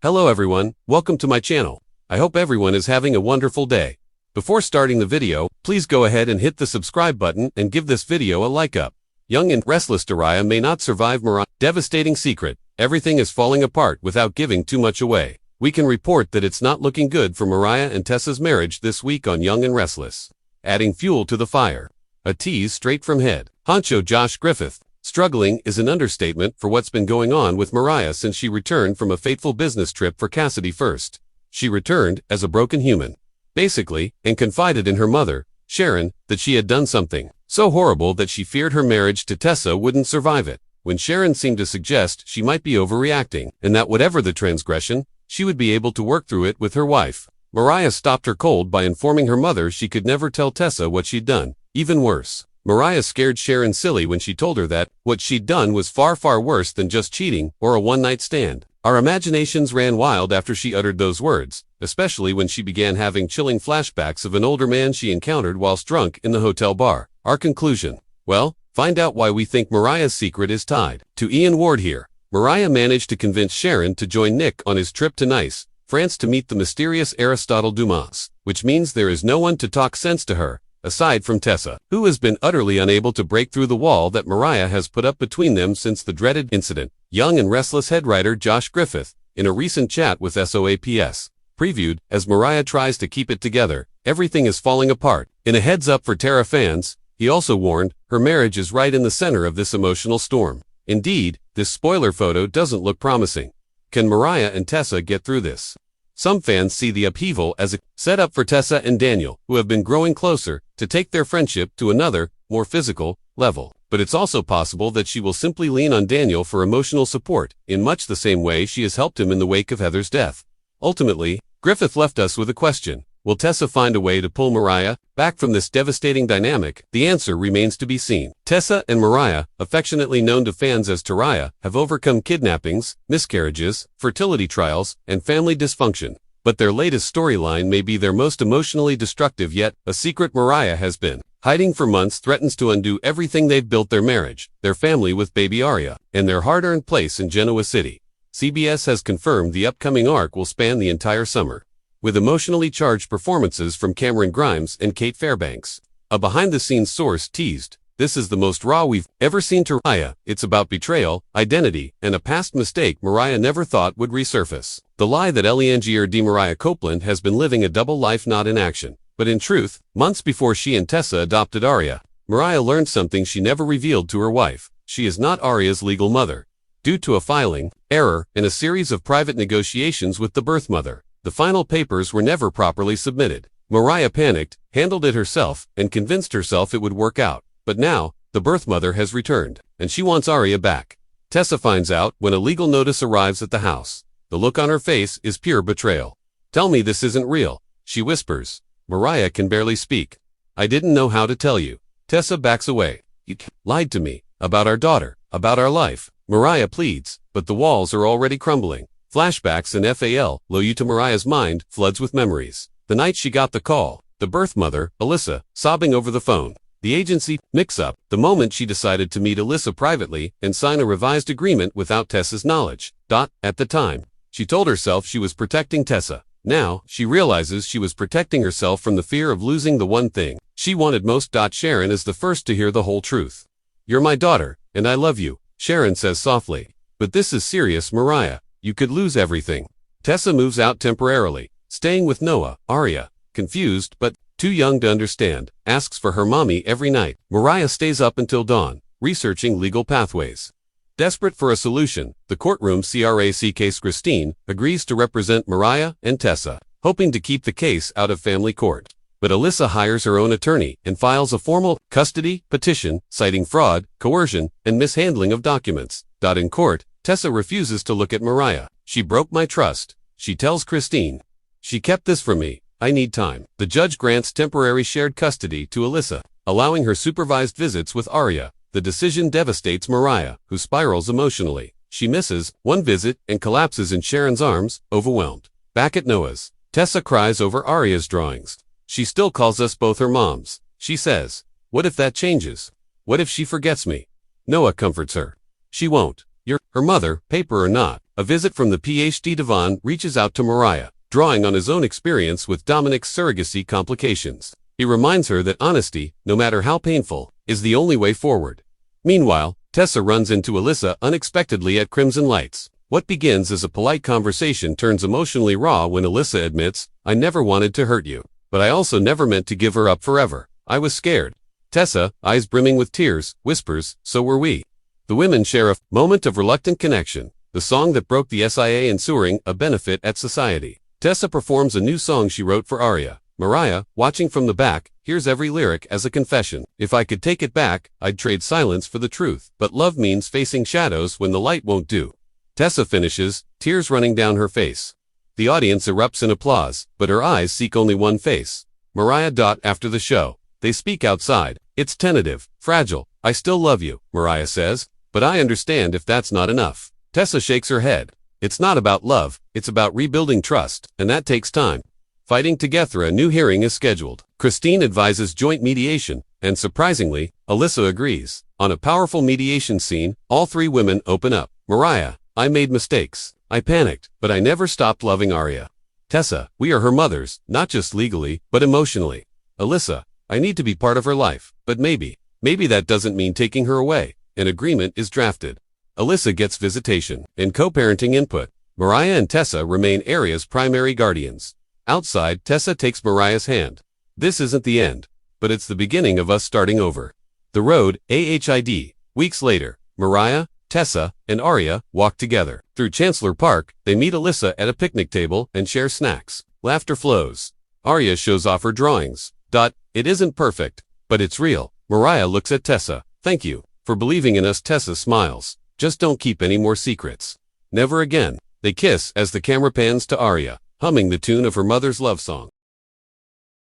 Hello everyone, welcome to my channel. I hope everyone is having a wonderful day. Before starting the video, please go ahead and hit the subscribe button and give this video a like up. Young and restless Mariah may not survive Mariah's devastating secret. Everything is falling apart without giving too much away. We can report that it's not looking good for Mariah and Tessa's marriage this week on Young and Restless. Adding fuel to the fire. A tease straight from head honcho Josh Griffith. Struggling is an understatement for what's been going on with Mariah since she returned from a fateful business trip for Cassidy first. She returned as a broken human, basically, and confided in her mother, Sharon, that she had done something so horrible that she feared her marriage to Tessa wouldn't survive it, when Sharon seemed to suggest she might be overreacting, and that whatever the transgression, she would be able to work through it with her wife. Mariah stopped her cold by informing her mother she could never tell Tessa what she'd done. Even worse, Mariah scared Sharon silly when she told her that what she'd done was far worse than just cheating or a one-night stand. Our imaginations ran wild after she uttered those words, especially when she began having chilling flashbacks of an older man she encountered whilst drunk in the hotel bar. Our conclusion? Well, find out why we think Mariah's secret is tied to Ian Ward here. Mariah managed to convince Sharon to join Nick on his trip to Nice, France to meet the mysterious Aristotle Dumas, which means there is no one to talk sense to her, aside from Tessa, who has been utterly unable to break through the wall that Mariah has put up between them since the dreaded incident. Young and Restless head writer Josh Griffith, in a recent chat with SOAPS, previewed, as Mariah tries to keep it together, everything is falling apart. In a heads up for Tara fans, he also warned, her marriage is right in the center of this emotional storm. Indeed, this spoiler photo doesn't look promising. Can Mariah and Tessa get through this? Some fans see the upheaval as a setup for Tessa and Daniel, who have been growing closer, to take their friendship to another, more physical, level. But it's also possible that she will simply lean on Daniel for emotional support, in much the same way she has helped him in the wake of Heather's death. Ultimately, Griffith left us with a question. Will Tessa find a way to pull Mariah back from this devastating dynamic? The answer remains to be seen. Tessa and Mariah, affectionately known to fans as Taraya, have overcome kidnappings, miscarriages, fertility trials, and family dysfunction. But their latest storyline may be their most emotionally destructive yet. A secret Mariah has been hiding for months threatens to undo everything they've built: their marriage, their family with baby Aria, and their hard-earned place in Genoa City. CBS has confirmed the upcoming arc will span the entire summer, with emotionally charged performances from Cameron Grimes and Kate Fairbanks. A behind-the-scenes source teased, "This is the most raw we've ever seen to Mariah. It's about betrayal, identity, and a past mistake Mariah never thought would resurface." The lie that Eliangier de Mariah Copeland has been living a double life, not in action, but in truth. Months before she and Tessa adopted Aria, Mariah learned something she never revealed to her wife. She is not Aria's legal mother. Due to a filing error and a series of private negotiations with the birth mother, the final papers were never properly submitted. Mariah panicked, handled it herself, and convinced herself it would work out. But now, the birth mother has returned, and she wants Aria back. Tessa finds out when a legal notice arrives at the house. The look on her face is pure betrayal. "Tell me this isn't real," she whispers. Mariah can barely speak. "I didn't know how to tell you." Tessa backs away. "You lied to me, about our daughter, about our life." Mariah pleads, but the walls are already crumbling. Flashbacks and low to Mariah's mind floods with memories. The night she got the call, the birth mother, Alyssa, sobbing over the phone. The agency mix-up, the moment she decided to meet Alyssa privately and sign a revised agreement without Tessa's knowledge. At the time, she told herself she was protecting Tessa. Now, she realizes she was protecting herself from the fear of losing the one thing she wanted most. Sharon is the first to hear the whole truth. "You're my daughter, and I love you," Sharon says softly. "But this is serious, Mariah. You could lose everything." Tessa moves out temporarily, staying with Noah. Aria, confused but too young to understand, asks for her mommy every night. Mariah stays up until dawn, researching legal pathways. Desperate for a solution, the courtroom case Christine agrees to represent Mariah and Tessa, hoping to keep the case out of family court. But Alyssa hires her own attorney and files a formal custody petition citing fraud, coercion, and mishandling of documents. In court, Tessa refuses to look at Mariah. "She broke my trust," she tells Christine. "She kept this from me. I need time." The judge grants temporary shared custody to Alyssa, allowing her supervised visits with Aria. The decision devastates Mariah, who spirals emotionally. She misses one visit and collapses in Sharon's arms, overwhelmed. Back at Noah's, Tessa cries over Aria's drawings. "She still calls us both her moms," she says. "What if that changes? What if she forgets me?" Noah comforts her. "She won't. You're her mother, paper or not. A visit from the PhD Devon reaches out to Mariah, drawing on his own experience with Dominic's surrogacy complications. He reminds her that honesty, no matter how painful, is the only way forward. Meanwhile, Tessa runs into Alyssa unexpectedly at Crimson Lights. What begins as a polite conversation turns emotionally raw when Alyssa admits, "I never wanted to hurt you, but I also never meant to give her up forever. I was scared." Tessa, eyes brimming with tears, whispers, "So were we." The women share a moment of reluctant connection, the song that broke the SIA ensuring a benefit at society. Tessa performs a new song she wrote for Aria. Mariah, watching from the back, hears every lyric as a confession. "If I could take it back, I'd trade silence for the truth. But love means facing shadows when the light won't do." Tessa finishes, tears running down her face. The audience erupts in applause, but her eyes seek only one face. Mariah. After the show, they speak outside. It's tentative, fragile. "I still love you," Mariah says, "but I understand if that's not enough." Tessa shakes her head. It's not about love, it's about rebuilding trust, and that takes time. Fighting together, a new hearing is scheduled. Christine advises joint mediation, and surprisingly, Alyssa agrees. On a powerful mediation scene, all three women open up. Mariah, "I made mistakes. I panicked, but I never stopped loving Aria." Tessa, "We are her mothers, not just legally, but emotionally." Alyssa, "I need to be part of her life, but maybe that doesn't mean taking her away." An agreement is drafted. Alyssa gets visitation and co-parenting input. Mariah and Tessa remain Aria's primary guardians. Outside, Tessa takes Mariah's hand. "This isn't the end, but it's the beginning of us starting over." The road, AHID. Weeks later, Mariah, Tessa, and Aria walk together. Through Chancellor Park, they meet Alyssa at a picnic table and share snacks. Laughter flows. Aria shows off her drawings. "It isn't perfect, but it's real." Mariah looks at Tessa. "Thank you for believing in us." Tessa smiles. "Just don't keep any more secrets." "Never again." They kiss as the camera pans to Aria, humming the tune of her mother's love song.